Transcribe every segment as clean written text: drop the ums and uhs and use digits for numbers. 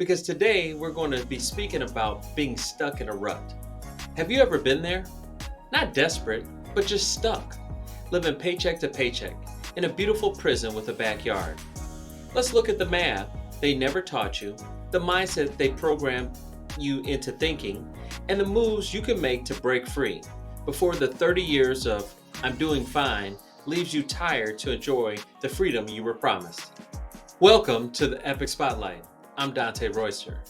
because today we're going to be speaking about being stuck in a rut. Have you ever been there? Not desperate, but just stuck, living paycheck to paycheck in a beautiful prison with a backyard. Let's look at the math they never taught you, the mindset they programmed you into thinking, and the moves you can make to break free before the 30 years of "I'm doing fine" leaves you tired to enjoy the freedom you were promised. Welcome to the Epic Spotlight. I'm Dante Royster.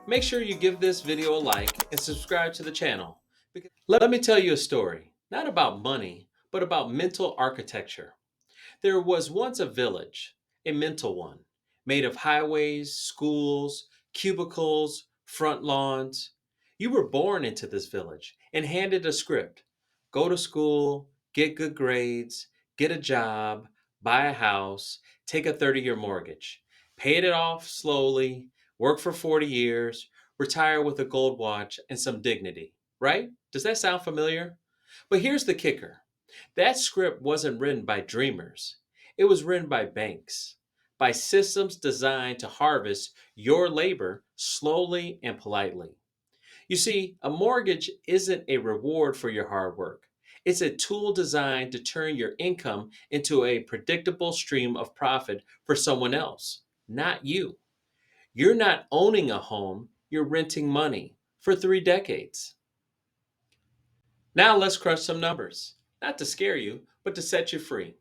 Make sure you give this video a like and subscribe to the channel. Let me tell you a story, not about money, but about mental architecture. There was once a village, a mental one, made of highways, schools, cubicles, front lawns. You were born into this village and handed a script: go to school, get good grades, get a job, buy a house, take a 30-year mortgage, pay it off slowly, work for 40 years, retire with a gold watch and some dignity. Right? Does that sound familiar? But here's the kicker. That script wasn't written by dreamers. It was written by banks, by systems designed to harvest your labor slowly and politely. You see, a mortgage isn't a reward for your hard work. It's a tool designed to turn your income into a predictable stream of profit for someone else, not you. You're not owning a home, you're renting money for 3 decades. Now let's crush some numbers. Not to scare you, but to set you free.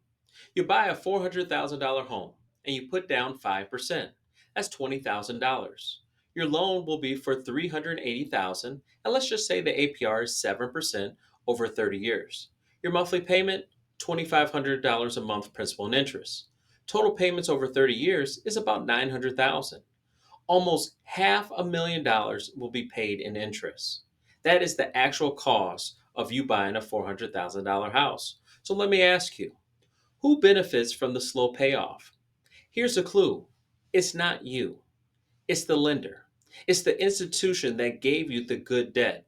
You buy a $400,000 home and you put down 5%. That's $20,000. Your loan will be for $380,000, and let's just say the APR is 7% over 30 years. Your monthly payment, $2,500 a month principal and interest. Total payments over 30 years is about $900,000. Almost $500,000 will be paid in interest. That is the actual cost of you buying a $400,000 house. So let me ask you, who benefits from the slow payoff? Here's a clue: it's not you, it's the lender. It's the institution that gave you the good debt.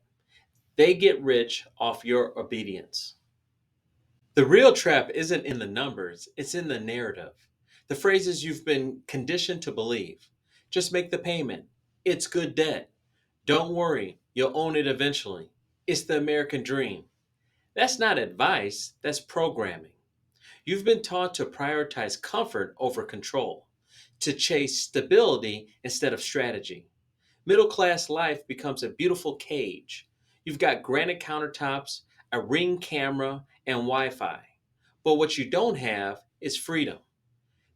They get rich off your obedience. The real trap isn't in the numbers, it's in the narrative. The phrases you've been conditioned to believe. Just make the payment. It's good debt. Don't worry, you'll own it eventually. It's the American dream. That's not advice, that's programming. You've been taught to prioritize comfort over control, to chase stability instead of strategy. Middle class life becomes a beautiful cage. You've got granite countertops, a ring camera, and Wi Fi. But what you don't have is freedom,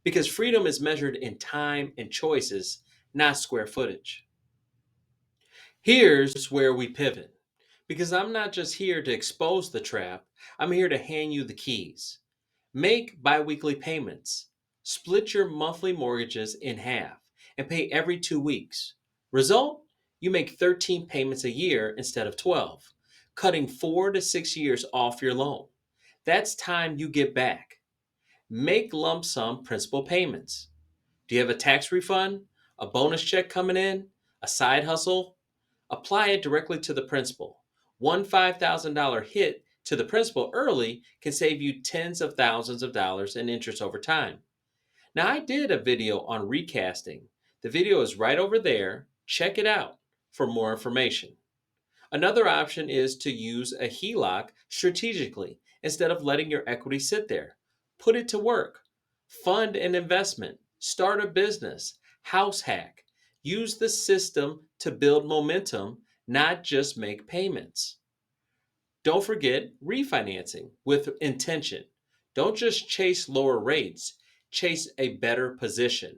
because freedom is measured in time and choices, not square footage. Here's where we pivot, because I'm not just here to expose the trap, I'm here to hand you the keys. Make biweekly payments. Split your monthly mortgages in half and pay every 2 weeks. Result? You make 13 payments a year instead of 12, cutting 4 to 6 years off your loan. That's time you get back. Make lump sum principal payments. Do you have a tax refund? A bonus check coming in? A side hustle? Apply it directly to the principal. One $5,000 hit to the principal early can save you tens of thousands of dollars in interest over time. Now, I did a video on recasting. The video is right over there. Check it out for more information. Another option is to use a HELOC strategically instead of letting your equity sit there. Put it to work. Fund an investment. Start a business. House hack. Use the system to build momentum, not just make payments. Don't forget refinancing with intention. Don't just chase lower rates, chase a better position.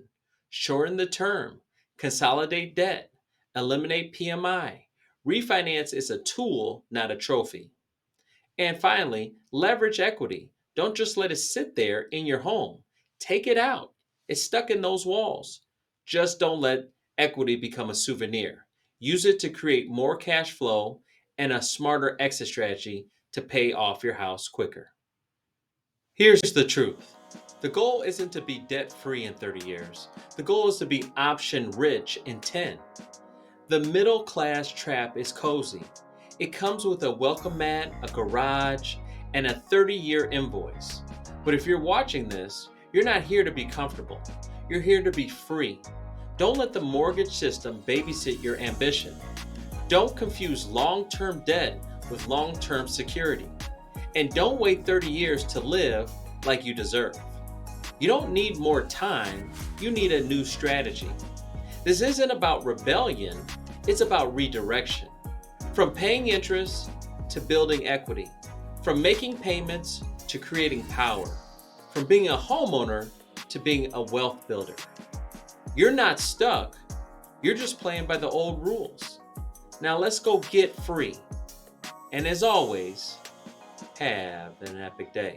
Shorten the term, consolidate debt, eliminate PMI. Refinance is a tool, not a trophy. And finally, leverage equity. Don't just let it sit there in your home. Take it out. It's stuck in those walls. Just don't let equity become a souvenir. Use it to create more cash flow and a smarter exit strategy to pay off your house quicker. Here's the truth. The goal isn't to be debt free in 30 years. The goal is to be option rich in 10. The middle class trap is cozy. It comes with a welcome mat, a garage, and a 30-year invoice. But if you're watching this, you're not here to be comfortable. You're here to be free. Don't let the mortgage system babysit your ambition. Don't confuse long-term debt with long-term security. And don't wait 30 years to live like you deserve. You don't need more time, you need a new strategy. This isn't about rebellion, it's about redirection. From paying interest to building equity, from making payments to creating power, from being a homeowner to being a wealth builder. You're not stuck, you're just playing by the old rules. Now let's go get free. And as always, have an epic day.